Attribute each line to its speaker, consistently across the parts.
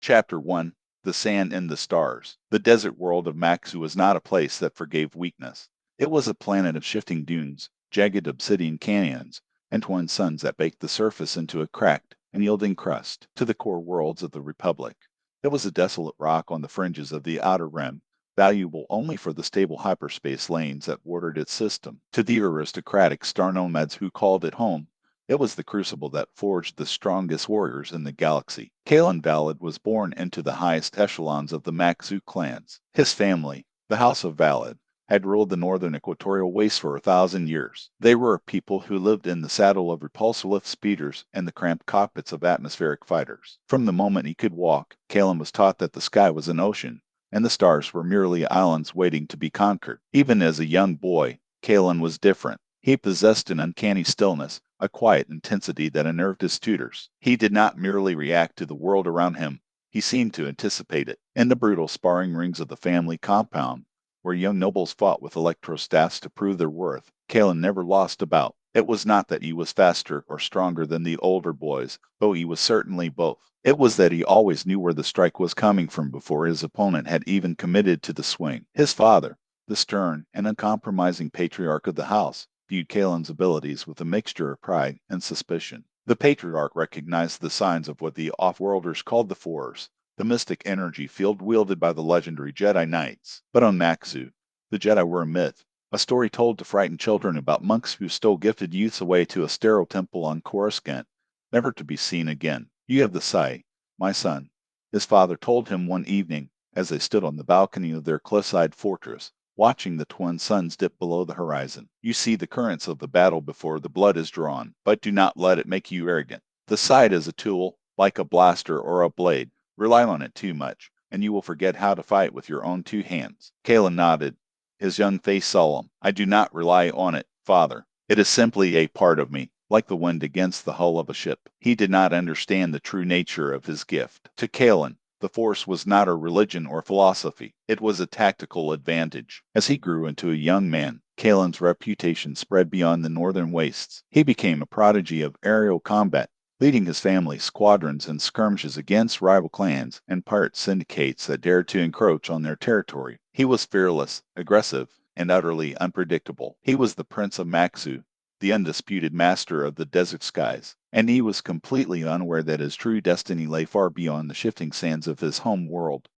Speaker 1: Chapter 1: The Sand and the Stars. The desert world of Maxu was not a place that forgave weakness. It was a planet of shifting dunes, jagged obsidian canyons, and twin suns that baked the surface into a cracked and yielding crust to the core worlds of the Republic. It was a desolate rock on the fringes of the outer rim, valuable only for the stable hyperspace lanes that watered its system. To the aristocratic star nomads who called it home, it was the crucible that forged the strongest warriors in the galaxy. Kalen Valid was born into the highest echelons of the Maxu clans. His family, the House of Valid, had ruled the northern equatorial waste for 1,000 years. They were a people who lived in the saddle of repulsor speeders and the cramped cockpits of atmospheric fighters. From the moment he could walk, Kalen was taught that the sky was an ocean, and the stars were merely islands waiting to be conquered. Even as a young boy, Kalen was different. He possessed an uncanny stillness, a quiet intensity that unnerved his tutors. He did not merely react to the world around him, he seemed to anticipate it. In the brutal sparring rings of the family compound, where young nobles fought with electrostaffs to prove their worth, Kalen never lost a bout. It was not that he was faster or stronger than the older boys, though he was certainly both. It was that he always knew where the strike was coming from before his opponent had even committed to the swing. His father, the stern and uncompromising patriarch of the house, viewed Kalen's abilities with a mixture of pride and suspicion. The patriarch recognized the signs of what the off-worlders called the Force, the mystic energy field wielded by the legendary Jedi Knights. But on Maxu, the Jedi were a myth, a story told to frighten children about monks who stole gifted youths away to a sterile temple on Coruscant, never to be seen again. You have the sight, my son, his father told him one evening as they stood on the balcony of their cliffside fortress, watching the twin suns dip below the horizon. You see the currents of the battle before the blood is drawn, but do not let it make you arrogant. The sight is a tool, like a blaster or a blade. Rely on it too much, and you will forget how to fight with your own two hands. Kalen nodded, his young face solemn. I do not rely on it, father. It is simply a part of me, like the wind against the hull of a ship. He did not understand the true nature of his gift. To Kalen, the Force was not a religion or philosophy. It was a tactical advantage. As he grew into a young man, Kalen's reputation spread beyond the northern wastes. He became a prodigy of aerial combat, leading his family squadrons in skirmishes against rival clans and pirate syndicates that dared to encroach on their territory. He was fearless, aggressive, and utterly unpredictable. He was the Prince of Maxu, the undisputed master of the desert skies, and he was completely unaware that his true destiny lay far beyond the shifting sands of his home world.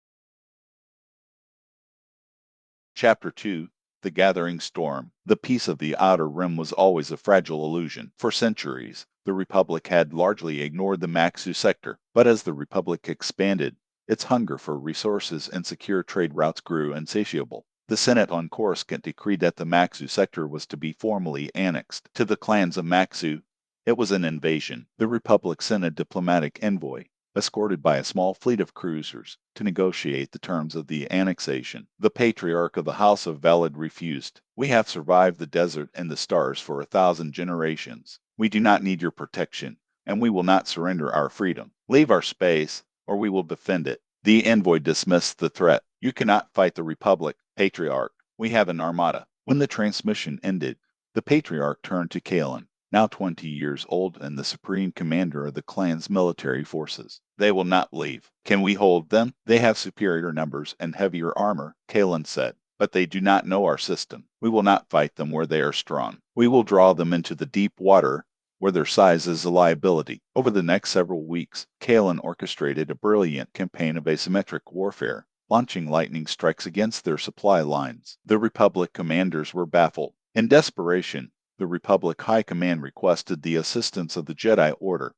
Speaker 1: Chapter 2: The Gathering Storm. The peace of the Outer Rim was always a fragile illusion. For centuries, the Republic had largely ignored the Maxu sector, but as the Republic expanded, its hunger for resources and secure trade routes grew insatiable. The Senate on Coruscant decreed that the Maxu sector was to be formally annexed. To the clans of Maxu, it was an invasion. The Republic sent a diplomatic envoy, escorted by a small fleet of cruisers, to negotiate the terms of the annexation. The patriarch of the House of Valid refused. We have survived the desert and the stars for 1,000 generations. We do not need your protection, and we will not surrender our freedom. Leave our space, or we will defend it. The envoy dismissed the threat. You cannot fight the Republic, patriarch. We have an armada. When the transmission ended, the patriarch turned to Kalen, now 20 years old and the supreme commander of the clan's military forces. They will not leave. Can we hold them? They have superior numbers and heavier armor, Kalen said, but they do not know our system. We will not fight them where they are strong. We will draw them into the deep water where their size is a liability. Over the next several weeks, Kalen orchestrated a brilliant campaign of asymmetric warfare, launching lightning strikes against their supply lines. The Republic commanders were baffled. In desperation, the Republic High Command requested the assistance of the Jedi Order.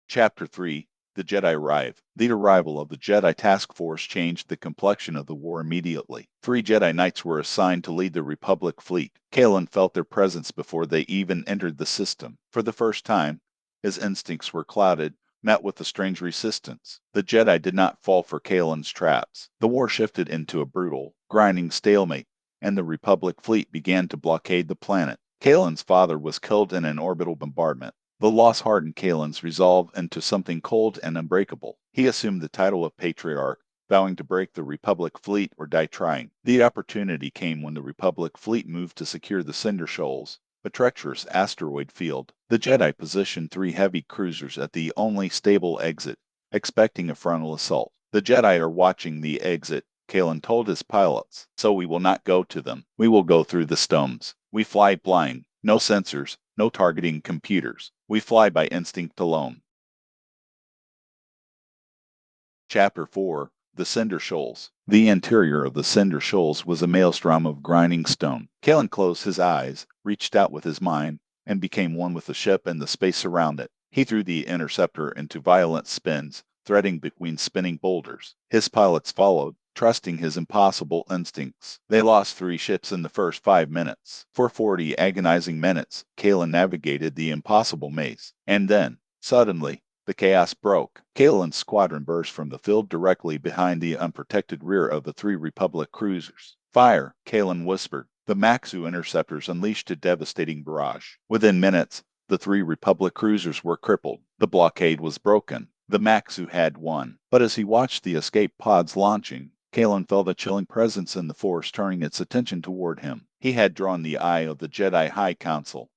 Speaker 1: Chapter 3: The Jedi Arrive. The arrival of the Jedi Task Force changed the complexion of the war immediately. 3 Jedi Knights were assigned to lead the Republic fleet. Kalen felt their presence before they even entered the system. For the first time, his instincts were clouded, met with a strange resistance. The Jedi did not fall for Kalen's traps. The war shifted into a brutal, grinding stalemate, and the Republic fleet began to blockade the planet. Kalen's father was killed in an orbital bombardment. The loss hardened Kalen's resolve into something cold and unbreakable. He assumed the title of Patriarch, vowing to break the Republic fleet or die trying. The opportunity came when the Republic fleet moved to secure the Cinder Shoals, a treacherous asteroid field. The Jedi positioned 3 heavy cruisers at the only stable exit, expecting a frontal assault. The Jedi are watching the exit, Kalen told his pilots, so we will not go to them. We will go through the stones. We fly blind, no sensors, no targeting computers. We fly by instinct alone. Chapter 4: The Cinder Shoals. The interior of the Cinder Shoals was a maelstrom of grinding stone. Kalen closed his eyes, reached out with his mind, and became one with the ship and the space around it. He threw the interceptor into violent spins, threading between spinning boulders. His pilots followed, trusting his impossible instincts. They lost 3 ships in the first 5 minutes. For 40 agonizing minutes, Kalen navigated the impossible maze. And then, suddenly, the chaos broke. Kalen's squadron burst from the field directly behind the unprotected rear of the 3 Republic cruisers. Fire, Kalen whispered. The Maxu interceptors unleashed a devastating barrage. Within minutes, the 3 Republic cruisers were crippled. The blockade was broken. The Maxu had won. But as he watched the escape pods launching, Kalen felt a chilling presence in the Force turning its attention toward him. He had drawn the eye of the Jedi High Council.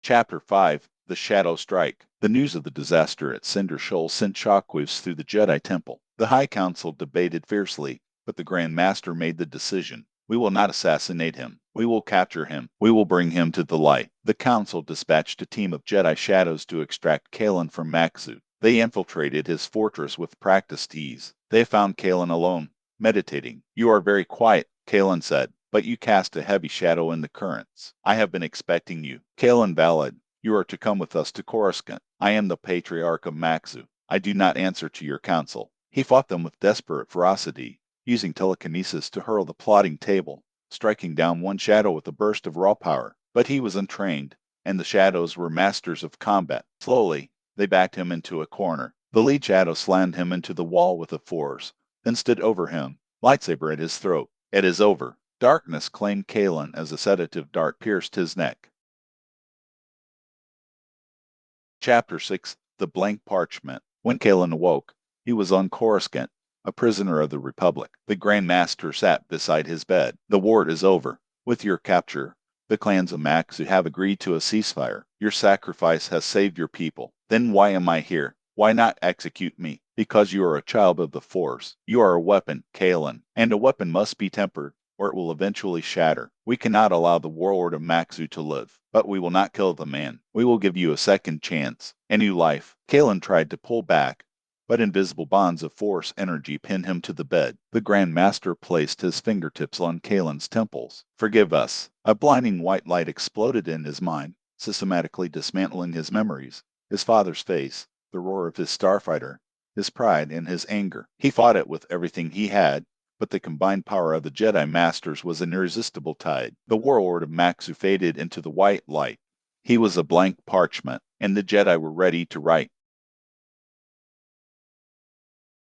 Speaker 1: Chapter 5: The Shadow Strike. The news of the disaster at Cinder Shoal sent shockwaves through the Jedi Temple. The High Council debated fiercely, but the Grand Master made the decision. We will not assassinate him. We will capture him. We will bring him to the light. The Council dispatched a team of Jedi Shadows to extract Kalen from Maxu. They infiltrated his fortress with practiced ease. They found Kalen alone, meditating. You are very quiet, Kalen said, but you cast a heavy shadow in the currents. I have been expecting you. Kalen Valid, you are to come with us to Coruscant. I am the Patriarch of Maxu. I do not answer to your counsel. He fought them with desperate ferocity, using telekinesis to hurl the plotting table, striking down one shadow with a burst of raw power. But he was untrained, and the shadows were masters of combat. Slowly, they backed him into a corner. The lead shadow slammed him into the wall with a force, then stood over him, lightsaber at his throat. It is over. Darkness claimed Kalen as a sedative dart pierced his neck. Chapter 6: The Blank Parchment. When Kalen awoke, he was on Coruscant, a prisoner of the Republic. The Grand Master sat beside his bed. The war is over. With your capture, the clans of Maxu have agreed to a ceasefire. Your sacrifice has saved your people. Then why am I here? Why not execute me? Because you are a child of the Force. You are a weapon, Kalen, and a weapon must be tempered, or it will eventually shatter. We cannot allow the warlord of Maxu to live, but we will not kill the man. We will give you a second chance, a new life. Kalen tried to pull back, but invisible bonds of Force energy pinned him to the bed. The Grand Master placed his fingertips on Kalen's temples. Forgive us. A blinding white light exploded in his mind, systematically dismantling his memories, his father's face, the roar of his starfighter, his pride and his anger. He fought it with everything he had, but the combined power of the Jedi Masters was an irresistible tide. The warlord of Maxu faded into the white light. He was a blank parchment, and the Jedi were ready to write.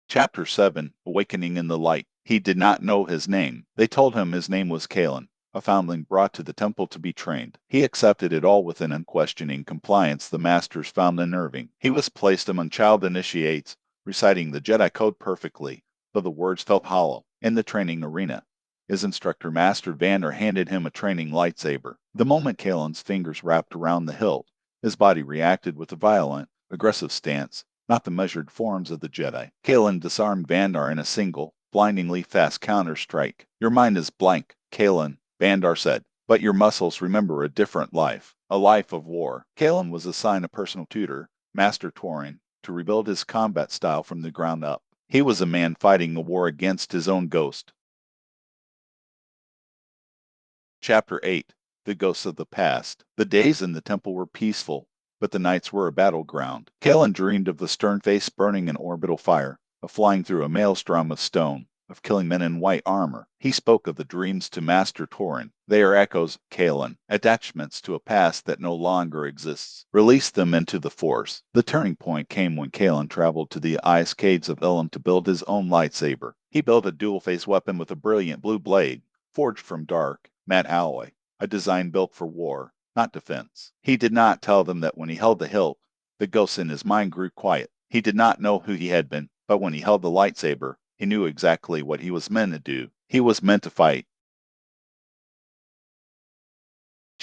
Speaker 1: Chapter 7: Awakening in the Light. He did not know his name. They told him his name was Kalen, a foundling brought to the temple to be trained. He accepted it all with an unquestioning compliance the Masters found unnerving. He was placed among child initiates, reciting the Jedi Code perfectly, though the words felt hollow. In the training arena, his instructor Master Vander handed him a training lightsaber. The moment Kalen's fingers wrapped around the hilt, his body reacted with a violent, aggressive stance, not the measured forms of the Jedi. Kalen disarmed Vandar in a single, blindingly fast counter-strike. Your mind is blank, Kalen, Vandar said, but your muscles remember a different life, a life of war. Kalen was assigned a personal tutor, Master Torin, to rebuild his combat style from the ground up. He was a man fighting a war against his own ghost. Chapter 8: The Ghosts of the Past. The days in the temple were peaceful, but the nights were a battleground. Kalen dreamed of the stern face burning in orbital fire, of flying through a maelstrom of stone, of killing men in white armor. He spoke of the dreams to Master Torin. They are echoes, Kalen, attachments to a past that no longer exists. Release them into the Force. The turning point came when Kalen traveled to the ice caves of Ilum to build his own lightsaber. He built a dual-face weapon with a brilliant blue blade, forged from dark, matte alloy, a design built for war, not defense. He did not tell them that when he held the hilt, the ghosts in his mind grew quiet. He did not know who he had been, but when he held the lightsaber, he knew exactly what he was meant to do. He was meant to fight.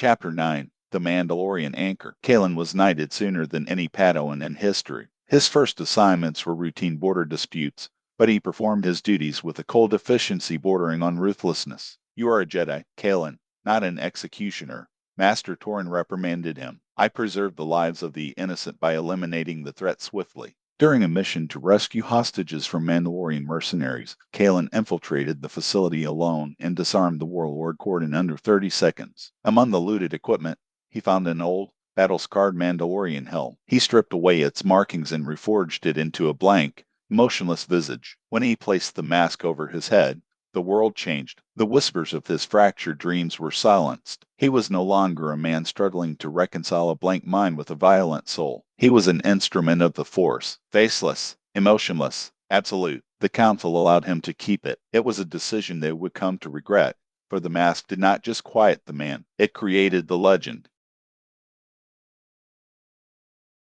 Speaker 1: Chapter 9 The Mandalorian Anchor. Kalen was knighted sooner than any Padawan in history. His first assignments were routine border disputes, but he performed his duties with a cold efficiency bordering on ruthlessness. You are a Jedi, Kalen, not an executioner. Master Torin reprimanded him. I preserved the lives of the innocent by eliminating the threat swiftly. During a mission to rescue hostages from Mandalorian mercenaries, Kalen infiltrated the facility alone and disarmed the warlord court in under 30 seconds. Among the looted equipment, he found an old, battle-scarred Mandalorian helm. He stripped away its markings and reforged it into a blank, motionless visage. When he placed the mask over his head, the world changed. The whispers of his fractured dreams were silenced. He was no longer a man struggling to reconcile a blank mind with a violent soul. He was an instrument of the Force, faceless, emotionless, absolute. The Council allowed him to keep it. It was a decision they would come to regret, for the mask did not just quiet the man, it created the legend.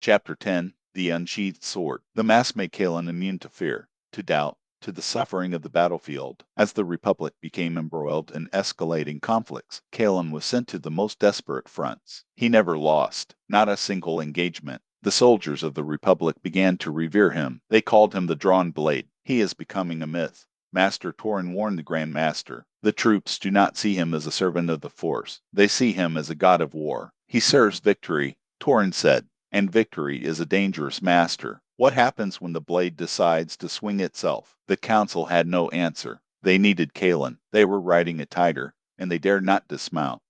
Speaker 1: Chapter 10 The Unsheathed Sword. The mask made Kalen immune to fear, to doubt, to the suffering of the battlefield. As the Republic became embroiled in escalating conflicts, Kalen was sent to the most desperate fronts. He never lost, not a single engagement. The soldiers of the Republic began to revere him. They called him the Drawn Blade. He is becoming a myth. Master Torin warned the Grand Master. The troops do not see him as a servant of the Force. They see him as a god of war. He serves victory, Torin said, and victory is a dangerous master. What happens when the blade decides to swing itself? The Council had no answer. They needed Kalen. They were riding a tiger, and they dared not dismount.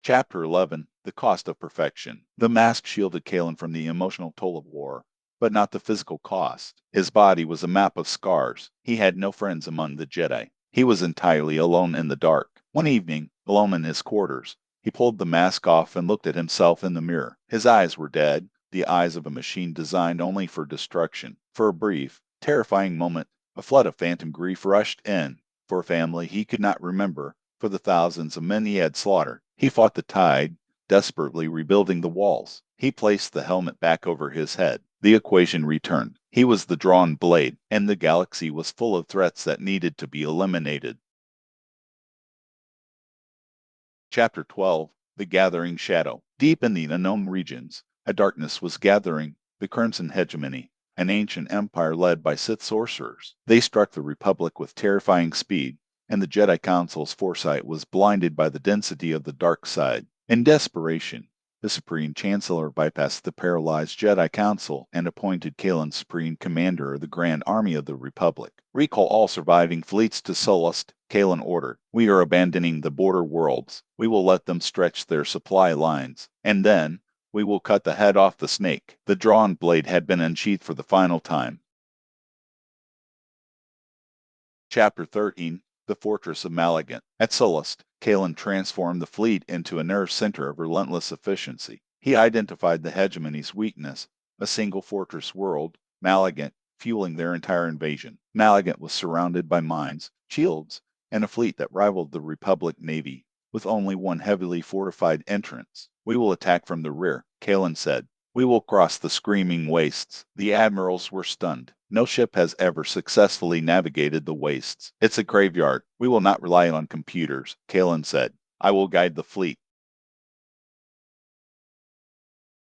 Speaker 1: Chapter 11 The Cost of Perfection. The mask shielded Kalen from the emotional toll of war, but not the physical cost. His body was a map of scars. He had no friends among the Jedi. He was entirely alone in the dark. One evening, alone in his quarters, he pulled the mask off and looked at himself in the mirror. His eyes were dead, the eyes of a machine designed only for destruction. For a brief, terrifying moment, a flood of phantom grief rushed in, for a family he could not remember, for the thousands of men he had slaughtered. He fought the tide, desperately rebuilding the walls. He placed the helmet back over his head. The equation returned. He was the Drawn Blade, and the galaxy was full of threats that needed to be eliminated. Chapter 12 The Gathering Shadow. Deep in the unknown regions, a darkness was gathering, the Crimson Hegemony, an ancient empire led by Sith sorcerers. They struck the Republic with terrifying speed, and the Jedi Council's foresight was blinded by the density of the dark side. In desperation, the Supreme Chancellor bypassed the paralyzed Jedi Council and appointed Kalen Supreme Commander of the Grand Army of the Republic. Recall all surviving fleets to Sullust, Kalen ordered. We are abandoning the border worlds. We will let them stretch their supply lines. And then, we will cut the head off the snake. The Drawn Blade had been unsheathed for the final time. Chapter 13 The Fortress of Malagant. At Sullust, Kalen transformed the fleet into a nerve center of relentless efficiency. He identified the hegemony's weakness, a single fortress world, Malagant, fueling their entire invasion. Malagant was surrounded by mines, shields, and a fleet that rivaled the Republic Navy, with only one heavily fortified entrance. We will attack from the rear, Kalen said. We will cross the screaming wastes. The admirals were stunned. No ship has ever successfully navigated the wastes. It's a graveyard. We will not rely on computers, Kalen said. I will guide the fleet.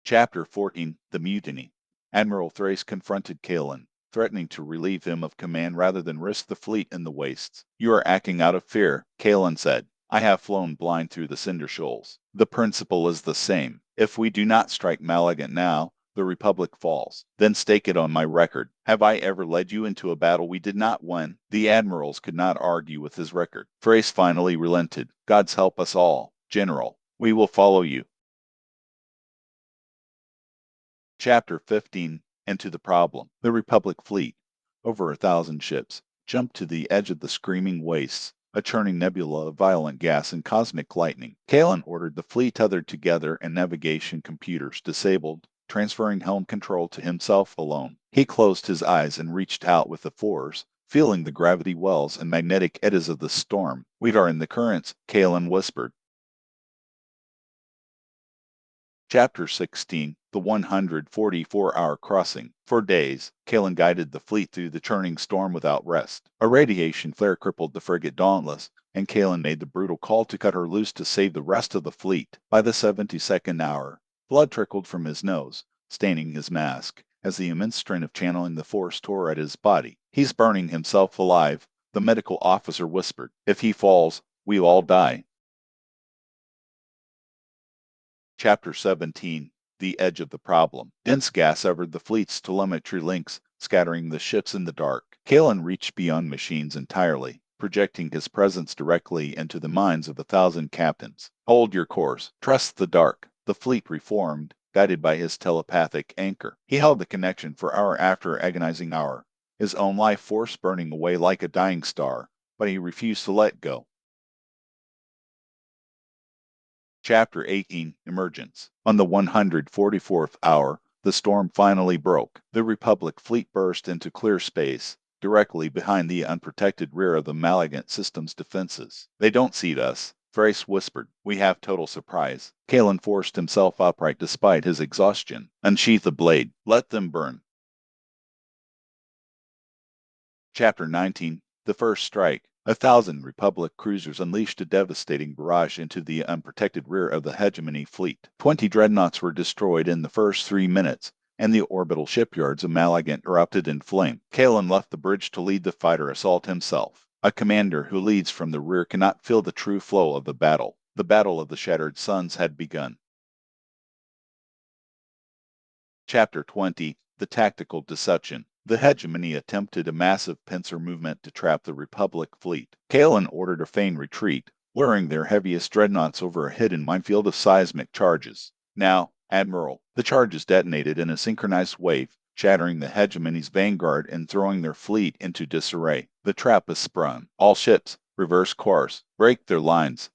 Speaker 1: Chapter 14 The Mutiny. Admiral Thrace confronted Kalen, threatening to relieve him of command rather than risk the fleet in the wastes. You are acting out of fear, Kalen said. I have flown blind through the cinder shoals. The principle is the same. If we do not strike Malagant now, the Republic falls. Then stake it on my record. Have I ever led you into a battle we did not win? The admirals could not argue with his record. Thrace finally relented. Gods help us all. General, we will follow you. Chapter 15 Into the Problem. The Republic fleet, over 1,000 ships, jumped to the edge of the screaming wastes, a churning nebula of violent gas and cosmic lightning. Kalen ordered the fleet tethered together and navigation computers disabled, transferring helm control to himself alone. He closed his eyes and reached out with the Force, feeling the gravity wells and magnetic eddies of the storm. We are in the currents, Kalen whispered. Chapter 16 The 144-Hour Crossing. For days, Kalen guided the fleet through the churning storm without rest. A radiation flare crippled the frigate Dauntless, and Kalen made the brutal call to cut her loose to save the rest of the fleet. By the 72nd hour, blood trickled from his nose, staining his mask, as the immense strain of channeling the force tore at his body. "He's burning himself alive," the medical officer whispered. "If he falls, we all die." Chapter 17. The Edge of the Problem. Dense gas severed the fleet's telemetry links, scattering the ships in the dark. Kalen reached beyond machines entirely, projecting his presence directly into the minds of 1,000 captains. "Hold your course. Trust the dark." The fleet reformed, guided by his telepathic anchor. He held the connection for hour after agonizing hour, his own life force burning away like a dying star, but he refused to let go. Chapter 18. Emergence. On the 144th hour, the storm finally broke. The Republic fleet burst into clear space, directly behind the unprotected rear of the Malignant System's defenses. "They don't see us," Thrace whispered. "We have total surprise." Kalen forced himself upright despite his exhaustion. "Unsheath the blade. Let them burn." Chapter 19. The First Strike. 1,000 Republic cruisers unleashed a devastating barrage into the unprotected rear of the Hegemony fleet. 20 dreadnoughts were destroyed in the first 3 minutes, and the orbital shipyards of Malagant erupted in flame. Kalen left the bridge to lead the fighter assault himself. A commander who leads from the rear cannot feel the true flow of the battle. The Battle of the Shattered Suns had begun. Chapter 20. The Tactical Deception. The Hegemony attempted a massive pincer movement to trap the Republic fleet. Kalen ordered a feigned retreat, luring their heaviest dreadnoughts over a hidden minefield of seismic charges. "Now, Admiral," the charges detonated in a synchronized wave, shattering the Hegemony's vanguard and throwing their fleet into disarray. "The trap is sprung. All ships, reverse course. Break their lines."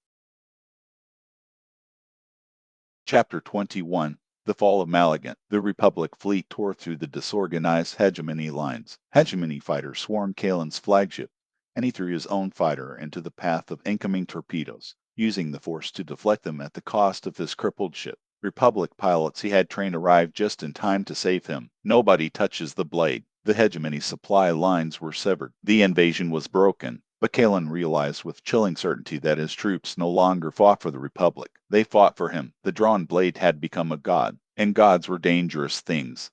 Speaker 1: Chapter 21. The Fall of Malagant. The Republic fleet tore through the disorganized Hegemony lines. Hegemony fighters swarmed Kalen's flagship, and he threw his own fighter into the path of incoming torpedoes, using the force to deflect them at the cost of his crippled ship. Republic pilots he had trained arrived just in time to save him. Nobody touches the blade. The Hegemony supply lines were severed. The invasion was broken. But Kalen realized with chilling certainty that his troops no longer fought for the Republic. They fought for him. The drawn blade had become a god, and gods were dangerous things.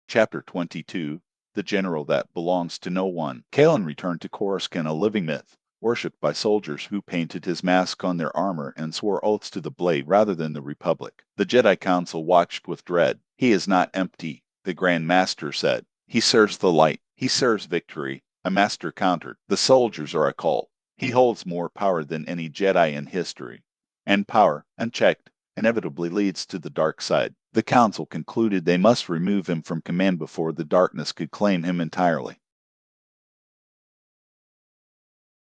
Speaker 1: Chapter 22. The General That Belongs to No One. Kalen returned to Coruscant a living myth, worshipped by soldiers who painted his mask on their armor and swore oaths to the blade rather than the Republic. The Jedi Council watched with dread. "He is not empty," the Grand Master said. "He serves the light. He serves victory." A master countered. "The soldiers are a cult. He holds more power than any Jedi in history. And power, unchecked, inevitably leads to the dark side." The council concluded they must remove him from command before the darkness could claim him entirely.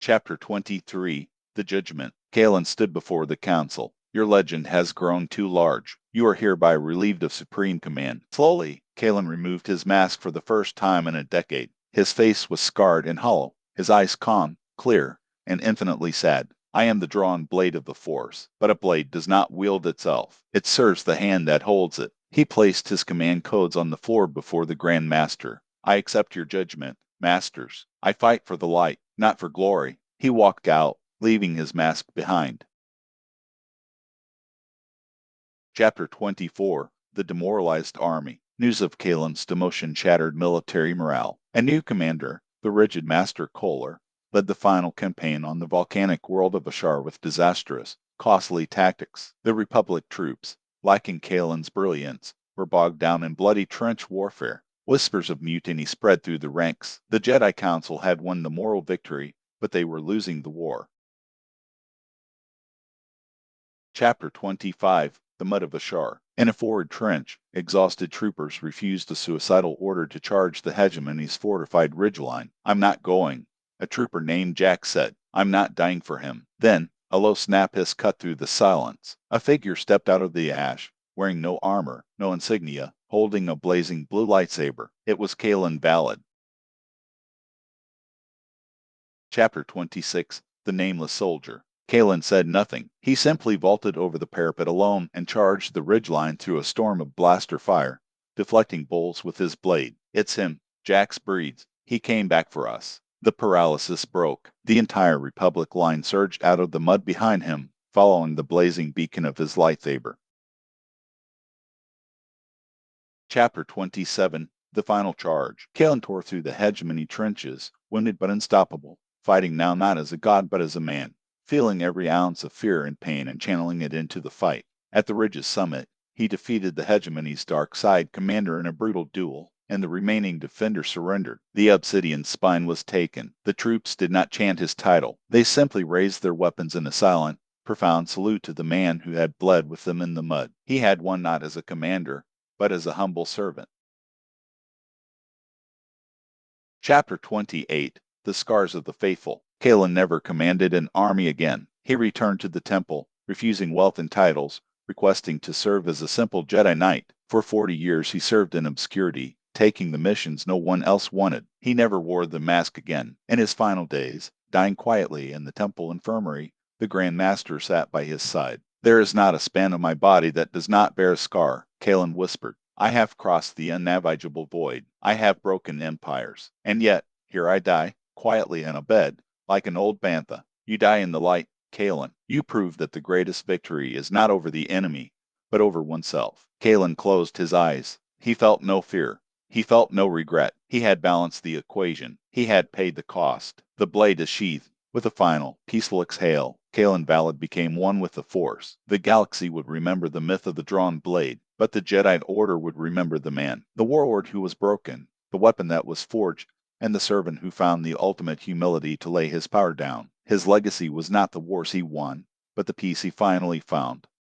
Speaker 1: Chapter 23. The Judgment. Kalen stood before the council. "Your legend has grown too large. You are hereby relieved of supreme command." Slowly, Kalen removed his mask for the first time in a decade. His face was scarred and hollow, his eyes calm, clear, and infinitely sad. "I am the drawn blade of the Force, but a blade does not wield itself. It serves the hand that holds it." He placed his command codes on the floor before the Grand Master. "I accept your judgment, Masters. I fight for the light, not for glory." He walked out, leaving his mask behind. Chapter 24. The Demoralized Army. News of Kalen's demotion shattered military morale. A new commander, the rigid Master Kohler, led the final campaign on the volcanic world of Ashar with disastrous, costly tactics. The Republic troops, lacking Kalen's brilliance, were bogged down in bloody trench warfare. Whispers of mutiny spread through the ranks. The Jedi Council had won the moral victory, but they were losing the war. Chapter 25. The Mud of Ashar. In a forward trench, exhausted troopers refused a suicidal order to charge the Hegemony's fortified ridgeline. "I'm not going," a trooper named Jack said. "I'm not dying for him." Then, a low snap hiss cut through the silence. A figure stepped out of the ash, wearing no armor, no insignia, holding a blazing blue lightsaber. It was Kalen Vallad. Chapter 26. The Nameless Soldier. Kalen said nothing. He simply vaulted over the parapet alone and charged the ridgeline through a storm of blaster fire, deflecting bolts with his blade. "It's him, Jax Breeds. He came back for us." The paralysis broke. The entire Republic line surged out of the mud behind him, following the blazing beacon of his lightsaber. Chapter 27 The Final Charge. Kalen tore through the hegemony trenches, wounded but unstoppable, fighting now not as a god but as a man, feeling every ounce of fear and pain and channeling it into the fight. At the ridge's summit, he defeated the hegemony's dark side commander in a brutal duel, and the remaining defender surrendered. The obsidian spine was taken. The troops did not chant his title. They simply raised their weapons in a silent, profound salute to the man who had bled with them in the mud. He had won not as a commander, but as a humble servant. Chapter 28 The Scars of the Faithful. Kalen never commanded an army again. He returned to the temple, refusing wealth and titles, requesting to serve as a simple Jedi Knight. For 40 years he served in obscurity, taking the missions no one else wanted. He never wore the mask again. In his final days, dying quietly in the temple infirmary, the Grand Master sat by his side. "There is not a span of my body that does not bear a scar," Kalen whispered. "I have crossed the unnavigable void. I have broken empires. And yet, here I die, quietly in a bed, like an old bantha. You die in the light, Kalen. You prove that the greatest victory is not over the enemy, but over oneself." Kalen closed his eyes. He felt no fear. He felt no regret. He had balanced the equation. He had paid the cost. The blade is sheathed. With a final, peaceful exhale, Kalen Valid became one with the Force. The galaxy would remember the myth of the drawn blade, but the Jedi Order would remember the man, the warlord who was broken, the weapon that was forged, and the servant who found the ultimate humility to lay his power down. His legacy was not the wars he won, but the peace he finally found.